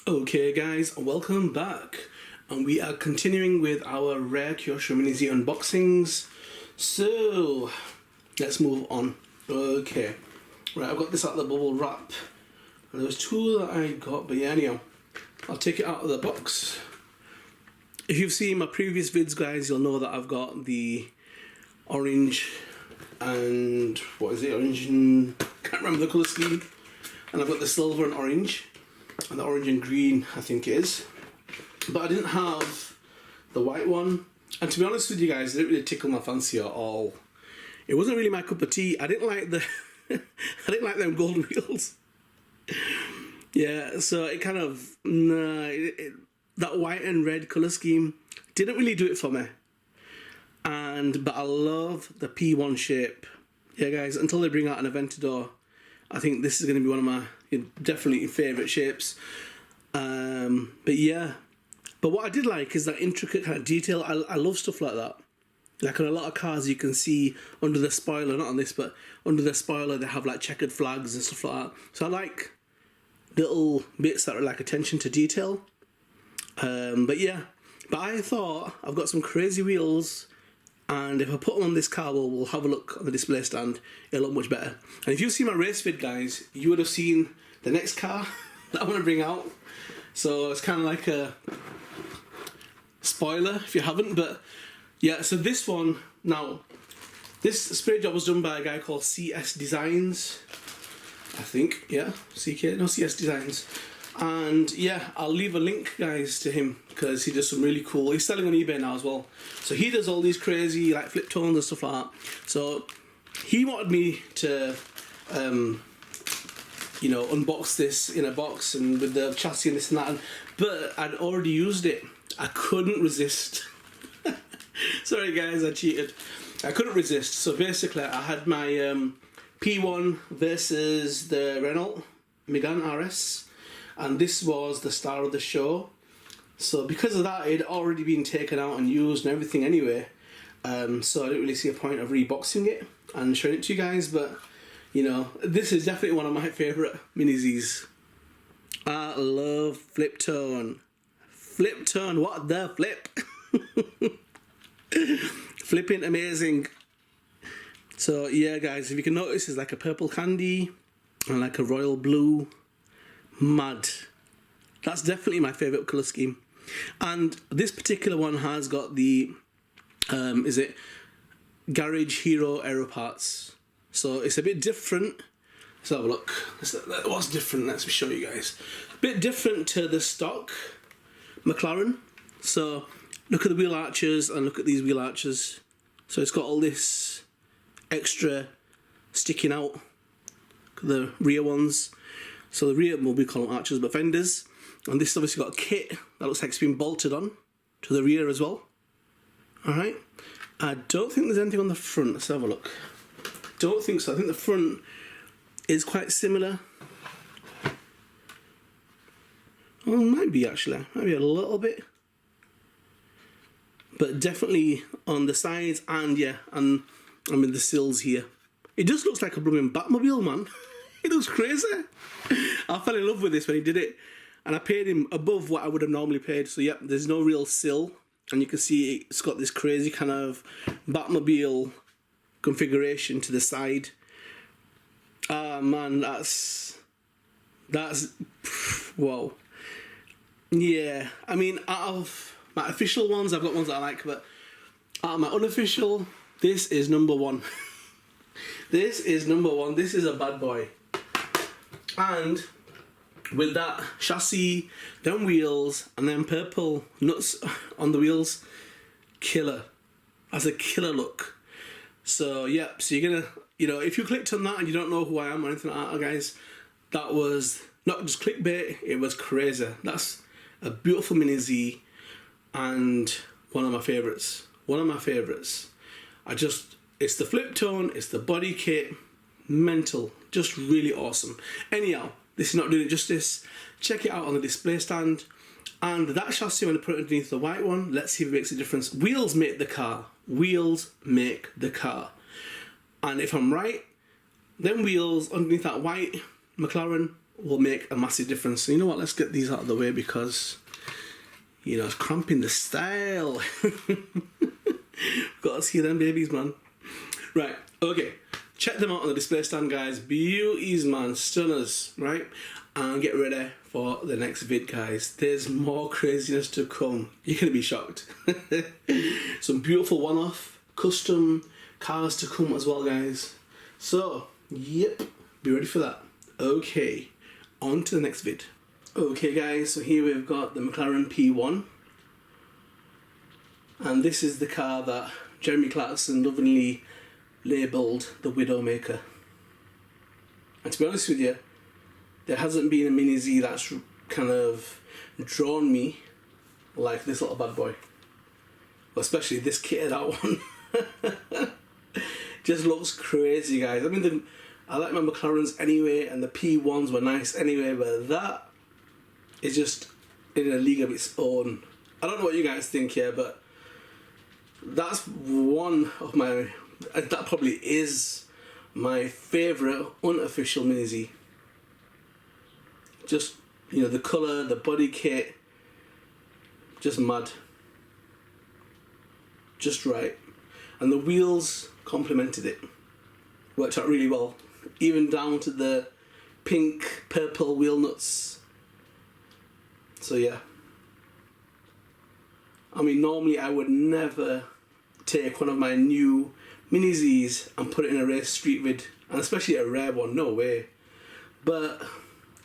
Okay guys, welcome back, and we are continuing with our rare Kyosho Mini Z unboxings. So let's move on. Okay, right, I've got this out of the bubble wrap, and there was two that I got, but yeah, anyhow, I'll take it out of the box. If you've seen my previous vids, guys, you'll know that I've got the orange and what is it, orange and can't remember the colour scheme, and I've got the silver and orange. And the orange and green, I think it is. But I didn't have the white one. And to be honest with you guys, it didn't really tickle my fancy at all. It wasn't really my cup of tea. I didn't like the I didn't like them gold wheels. Yeah, so it kind of that white and red colour scheme didn't really do it for me. But I love the P1 shape. Yeah guys, until they bring out an Aventador, I think this is going to be one of my definitely favourite shapes. But yeah, but what I did like is that intricate kind of detail. I love stuff like that. Like on a lot of cars you can see under the spoiler, not on this, but under the spoiler they have like checkered flags and stuff like that. So I like little bits that are like attention to detail. But yeah, but I thought I've got some crazy wheels, and if I put them on this car, we'll have a look on the display stand, it'll look much better. And if you've seen my race vid, guys, you would have seen the next car that I want to bring out. So it's kind of like a spoiler if you haven't, but yeah, so this one, now, this spray job was done by a guy called CS Designs, I think, yeah, CS Designs. And yeah, I'll leave a link, guys, to him, because he does some really cool, he's selling on eBay now as well. So he does all these crazy like flip tones and stuff like that. So he wanted me to you know, unbox this in a box and with the chassis and this and that, but I'd already used it. I couldn't resist. Sorry guys, I cheated. I couldn't resist. So basically I had my P1 versus the Renault McLaren RS, and this was the star of the show. So because of that, it had already been taken out and used and everything anyway. So I didn't really see a point of reboxing it and showing it to you guys, but you know, this is definitely one of my favourite Mini Zs. I love flip tone. Flip tone, what the flip? Flipping amazing. So yeah guys, if you can notice, it's like a purple candy and like a royal blue. Mad. That's definitely my favourite colour scheme. And this particular one has got the is it Garage Hero Aero Parts. So it's a bit different. Let's have a look. What's different? Let's show you guys. A bit different to the stock McLaren. So look at the wheel arches and look at these wheel arches. So it's got all this extra sticking out, the rear ones. So the rear will be called arches, but fenders. And this has obviously got a kit that looks like it's been bolted on to the rear as well. Alright. I don't think there's anything on the front. Let's have a look. Don't think so. I think the front is quite similar. Oh, it might be actually. Maybe a little bit. But definitely on the sides and yeah, and I mean the sills here. It just looks like a blooming Batmobile, man. It looks crazy. I fell in love with this when he did it, and I paid him above what I would have normally paid. So yep, there's no real sill, and you can see it's got this crazy kind of Batmobile configuration to the side. Ah man, that's whoa. Yeah, I mean, out of my official ones, I've got ones that I like, but out of my unofficial, this is number one. This is number one. This is a bad boy. And with that chassis, them wheels, and then purple nuts on the wheels, killer. That's a killer look. So yeah, so you're gonna, you know, if you clicked on that and you don't know who I am or anything like that, guys, that was not just clickbait, it was crazy. That's a beautiful Mini Z and one of my favourites. One of my favourites. It's the flip tone, it's the body kit, mental, just really awesome. Anyhow, this is not doing it justice. Check it out on the display stand. And that chassis, when I put it underneath the white one, let's see if it makes a difference. Wheels make the car. Wheels make the car. And if I'm right, them wheels underneath that white McLaren will make a massive difference. So you know what, let's get these out of the way because, you know, it's cramping the style. Gotta see them babies, man. Right, okay. Check them out on the display stand, guys. Beauties, man. Stunners, right? And get ready for the next vid, guys. There's more craziness to come. You're gonna be shocked. Some beautiful one-off custom cars to come as well, guys. So, yep, be ready for that. Okay, on to the next vid. Okay, guys, so here we've got the McLaren P1. And this is the car that Jeremy Clarkson lovingly labelled the Widowmaker. And to be honest with you, there hasn't been a Mini Z that's kind of drawn me like this little bad boy. Especially this kitted out one. Just looks crazy, guys. I mean, I like my McLarens anyway, and the P1s were nice anyway, but that is just in a league of its own. I don't know what you guys think here, but that's one of my... That probably is my favourite unofficial Mini Z. Just, you know, the colour, the body kit, just mad. Just right. And the wheels complemented it. Worked out really well. Even down to the pink, purple wheel nuts. So yeah. I mean, normally I would never take one of my new Mini Zs and put it in a race street vid, and especially a rare one, no way. But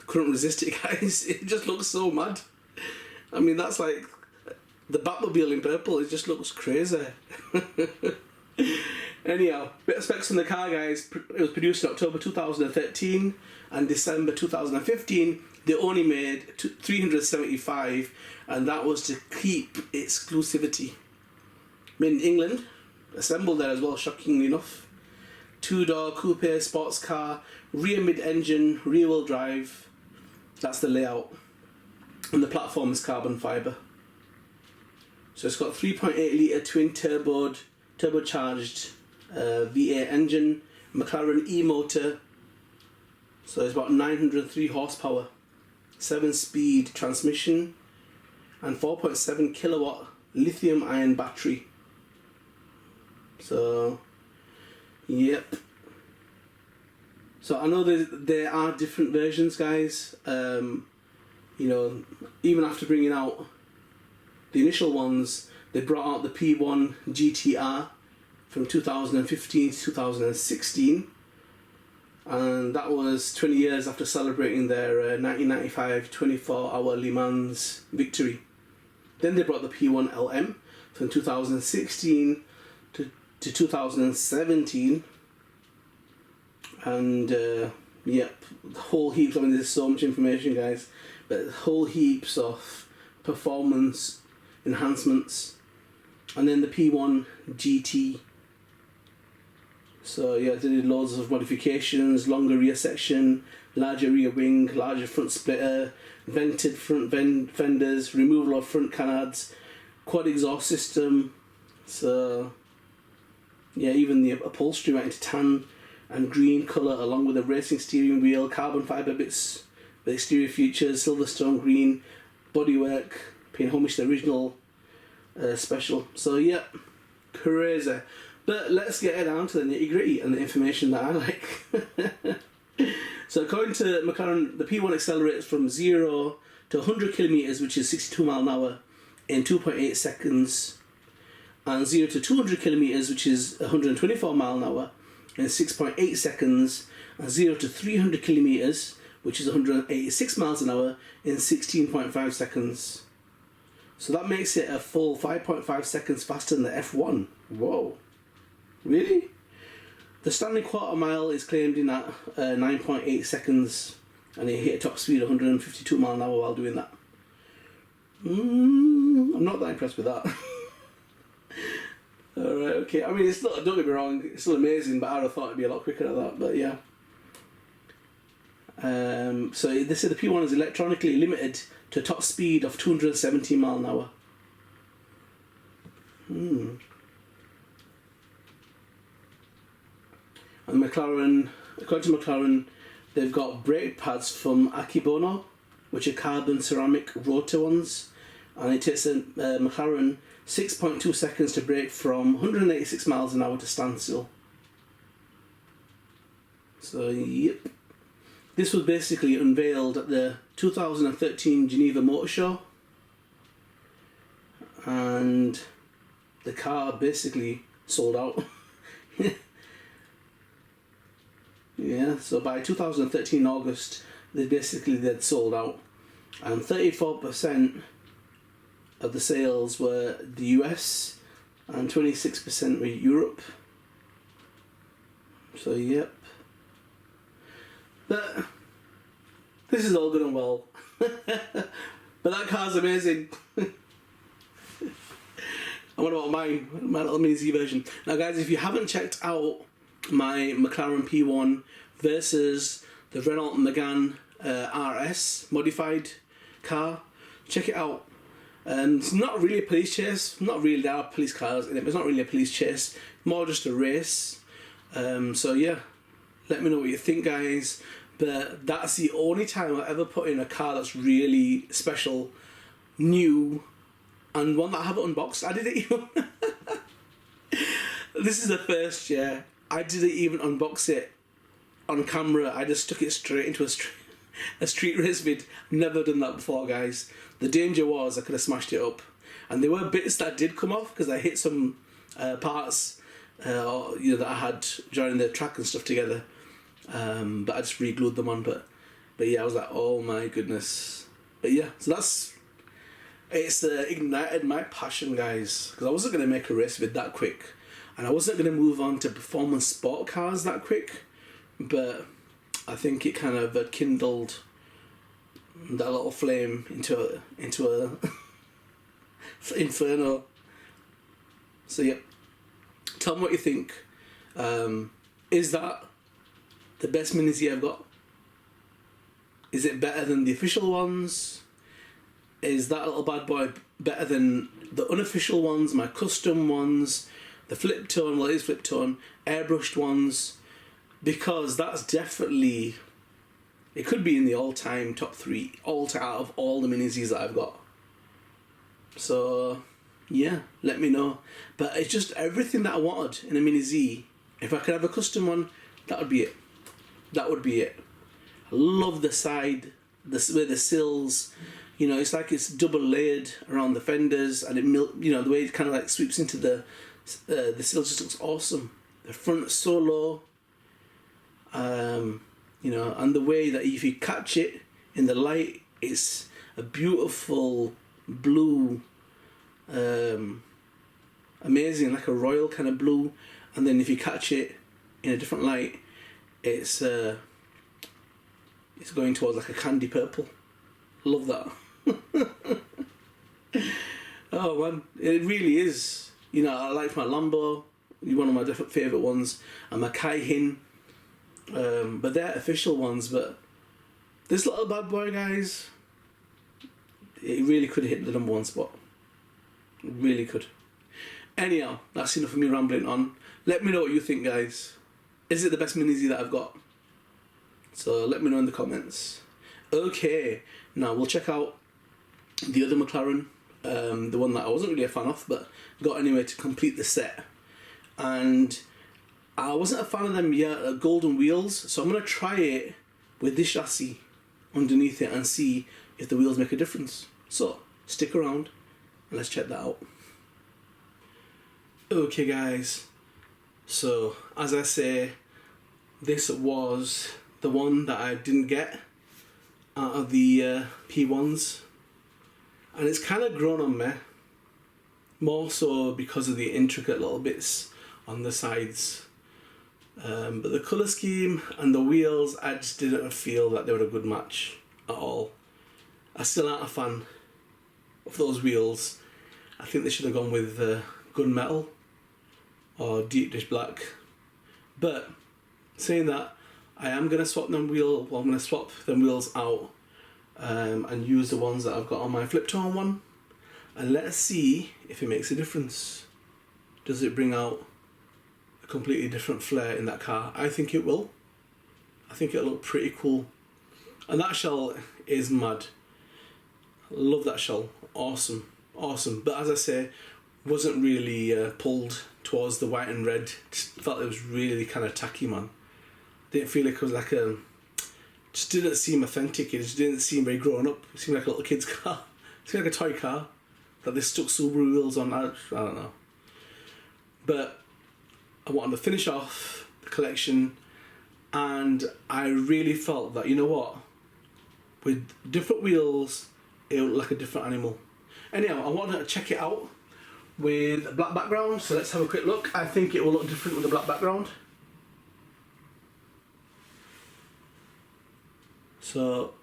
couldn't resist it, guys. It just looks so mad. I mean, that's like the Batmobile in purple. It just looks crazy. Anyhow, bit of specs on the car, guys. It was produced in October 2013 and December 2015. They only made 375, and that was to keep exclusivity. Made in England, assembled there as well, shockingly enough. Two-door coupe sports car, rear mid-engine, rear-wheel drive. That's the layout. And the platform is carbon fibre. So it's got 3.8 litre turbocharged V8 engine, McLaren E-motor. So it's about 903 horsepower, 7-speed transmission, and 4.7 kilowatt lithium ion battery. So, yep. So I know there are different versions, guys. You know, even after bringing out the initial ones, they brought out the P1 GTR from 2015 to 2016. And that was 20 years after celebrating their 1995 24-hour Le Mans victory. Then they brought the P1 LM from 2016 to 2017. And yep, whole heaps. I mean, there's so much information, guys, but whole heaps of performance enhancements. And then the P1 GT. So yeah, they did loads of modifications, longer rear section, larger rear wing, larger front splitter, vented front fenders, removal of front canards, quad exhaust system. So yeah, even the upholstery went into tan and green colour, along with a racing steering wheel, carbon fibre bits, the exterior features, Silverstone green, bodywork, paying homage to the original special. So yeah, crazy. But let's get down to the nitty gritty and the information that I like. So according to McLaren, the P1 accelerates from 0 to 100 kilometers, which is 62 miles an hour, in 2.8 seconds, and 0 to 200 kilometers, which is 124 miles an hour, in 6.8 seconds, and 0 to 300 kilometers, which is 186 miles an hour, in 16.5 seconds. So that makes it a full 5.5 seconds faster than the F1. Whoa. Really? The standing quarter mile is claimed in at 9.8 seconds, and it hit a top speed of 152 miles an hour while doing that. I'm not that impressed with that. Alright, okay. I mean, it's not, don't get me wrong, it's still amazing, but I would have thought it'd be a lot quicker than that, but yeah. So they say the P1 is electronically limited to a top speed of 270 miles an hour. And McLaren, according to McLaren, They've got brake pads from Akebono, which are carbon ceramic rotor ones, and it takes a McLaren 6.2 seconds to brake from 186 miles an hour to standstill. So yep. This was basically unveiled at the 2013 Geneva Motor Show, and the car basically sold out. Yeah, so by 2013 August, they'd sold out, and 34% of the sales were the US, and 26% were Europe. So yep. But this is all good and well. But that car's amazing. And what about mine? My little Mini Z version. Now guys, if you haven't checked out my McLaren P1 versus the Renault Megane RS modified car, check it out. It's not really a police chase. Not really, there are police cars in it, but it's not really a police chase. More just a race. So yeah, let me know what you think, guys. But that's the only time I ever put in a car that's really special, new, and one that I haven't unboxed. I didn't even... This is the first year I didn't even unbox it on camera. I just took it straight into a street race vid. Never done that before, guys. The danger was I could have smashed it up, and there were bits that did come off because I hit some parts that I had during the track and stuff together. But I just re-glued them on. But yeah, I was like, oh my goodness. But yeah, so it's ignited my passion, guys, because I wasn't going to make a race vid that quick, and I wasn't going to move on to performance sport cars that quick. But I think it kind of kindled that little flame into a inferno. So yeah, tell me what you think. Is that the best Mini Z I've got? Is it better than the official ones? Is that little bad boy better than the unofficial ones, my custom ones, the flip tone, well it is flip tone, airbrushed ones? Because that's definitely, it could be in the all-time top 3, out of all the Mini Zs that I've got. So yeah, let me know. But it's just everything that I wanted in a Mini Z. If I could have a custom one, that would be it. That would be it. I love the side, where the sills, it's like it's double layered around the fenders, and the way it kind of like sweeps into the sills just looks awesome. The front so low, and the way that if you catch it in the light, it's a beautiful blue, amazing, like a royal kind of blue, and then if you catch it in a different light, it's going towards like a candy purple. Love that. Oh man, it really is. I like my Lambo, one of my different favourite ones, and my Cayenne, but they're official ones. But this little bad boy, guys, it really could have hit the number 1 spot. It really could. Anyhow, that's enough of me rambling on. Let me know what you think, guys. Is it the best Mini Z that I've got? So let me know in the comments. Okay, now we'll check out the other McLaren, the one that I wasn't really a fan of, but got anyway to complete the set. And I wasn't a fan of them yet, golden wheels, so I'm going to try it with this chassis underneath it and see if the wheels make a difference. So stick around and let's check that out. Okay guys, so as I say, this was the one that I didn't get out of the P1s, and it's kind of grown on me, more so because of the intricate little bits on the sides, but the colour scheme and the wheels, I just didn't feel that they were a good match at all. I still aren't a fan of those wheels. I think they should have gone with gunmetal or deep dish black. But saying that, I am going to swap them wheels out and use the ones that I've got on my flip tone one, and let's see if it makes a difference. Does it bring out a completely different flair in that car? I think it will. I think it'll look pretty cool. And that shell is mad. Love that shell. Awesome. Awesome. But as I say, wasn't really pulled towards the white and red. Just felt it was really kind of tacky, man. Didn't feel like it was like a... Just didn't seem authentic. It just didn't seem very grown up. It seemed like a little kid's car. It seemed like a toy car that they stuck Subaru wheels on. I don't know. But I wanted to finish off the collection, and I really felt that, you know what, with different wheels it would look like a different animal. Anyhow, I wanted to check it out with a black background, so let's have a quick look. I think it will look different with a black background. So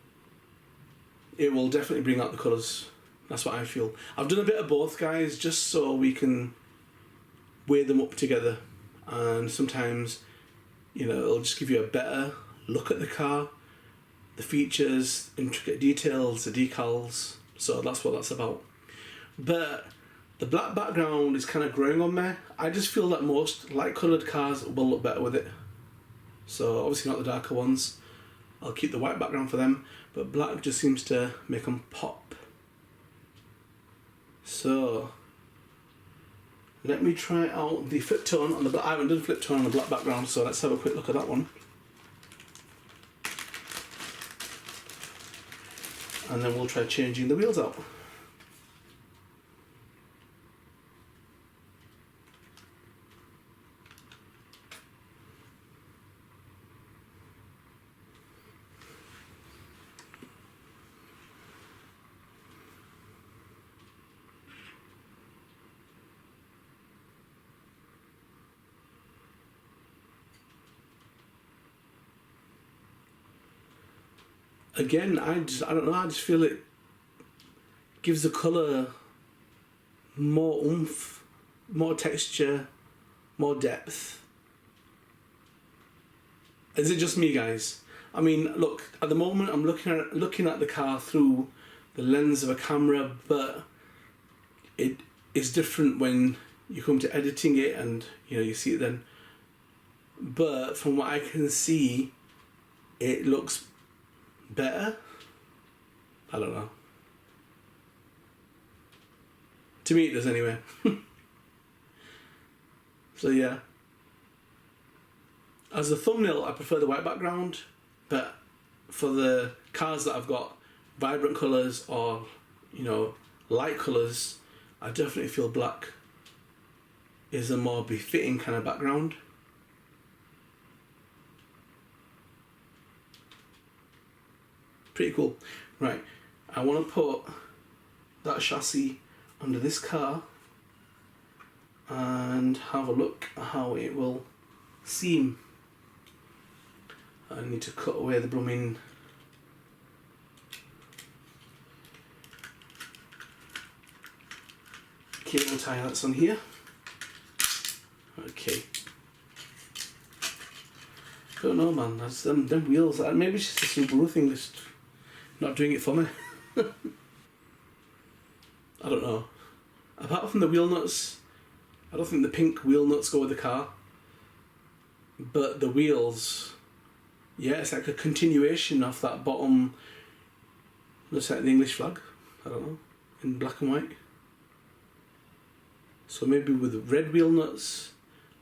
it will definitely bring out the colours. That's what I feel. I've done a bit of both, guys, just so we can weigh them up together, and sometimes, you know, it'll just give you a better look at the car, the features, intricate details, the decals. So that's what that's about. But the black background is kind of growing on me. I just feel that most light coloured cars will look better with it. So obviously not the darker ones. I'll keep the white background for them, but black just seems to make them pop. So let me try out the flip tone on the black. I haven't done flip tone on the black background, so let's have a quick look at that one. And then we'll try changing the wheels out. Again, I don't know, I just feel it gives the colour more oomph, more texture, more depth. Is it just me, guys? I mean, look, at the moment I'm looking at the car through the lens of a camera, but it is different when you come to editing it and, you know, you see it then. But from what I can see, it looks better. I don't know. To me it does anyway. So yeah. As a thumbnail I prefer the white background, but for the cars that I've got vibrant colours or, you know, light colours, I definitely feel black is a more befitting kind of background. Pretty cool. Right, I want to put that chassis under this car and have a look at how it will seem. I need to cut away the blooming cable tie that's on here. Okay. Don't know, man. That's them wheels. Maybe it's just a Subaru thing, just not doing it for me. I don't know. Apart from the wheel nuts, I don't think the pink wheel nuts go with the car. But the wheels, yeah, it's like a continuation of that bottom. Looks like the English flag. I don't know, in black and white. So maybe with red wheel nuts,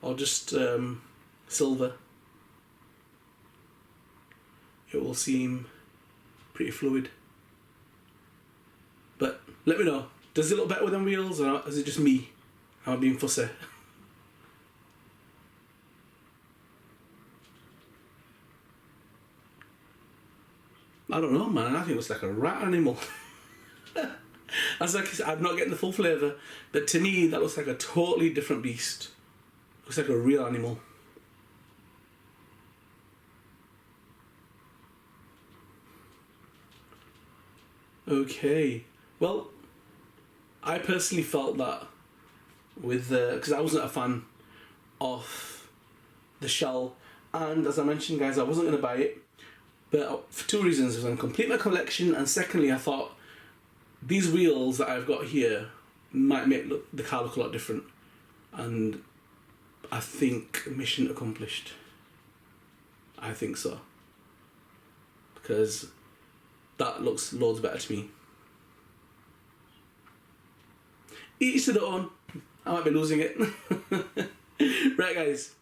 or just silver, it will seem pretty fluid. But let me know, does it look better with them wheels, or is it just me? Am I being fussy? I don't know, man. I think it looks like a rat animal. As like I said, I'm not getting the full flavour, but to me that looks like a totally different beast. Looks like a real animal. Okay, well, I personally felt that with because I wasn't a fan of the shell, and as I mentioned, guys, I wasn't going to buy it, but for two reasons. I was going to complete my collection, and secondly, I thought these wheels that I've got here might make the car look a lot different, and I think mission accomplished. I think so. because that looks loads better to me. Each to their own. I might be losing it. Right, guys,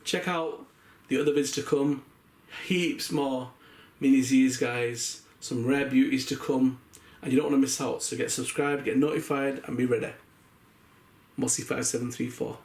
check out the other vids to come. Heaps more Mini Z's, guys. Some rare beauties to come, and you don't want to miss out. So get subscribed, get notified, and be ready. Mossy5734.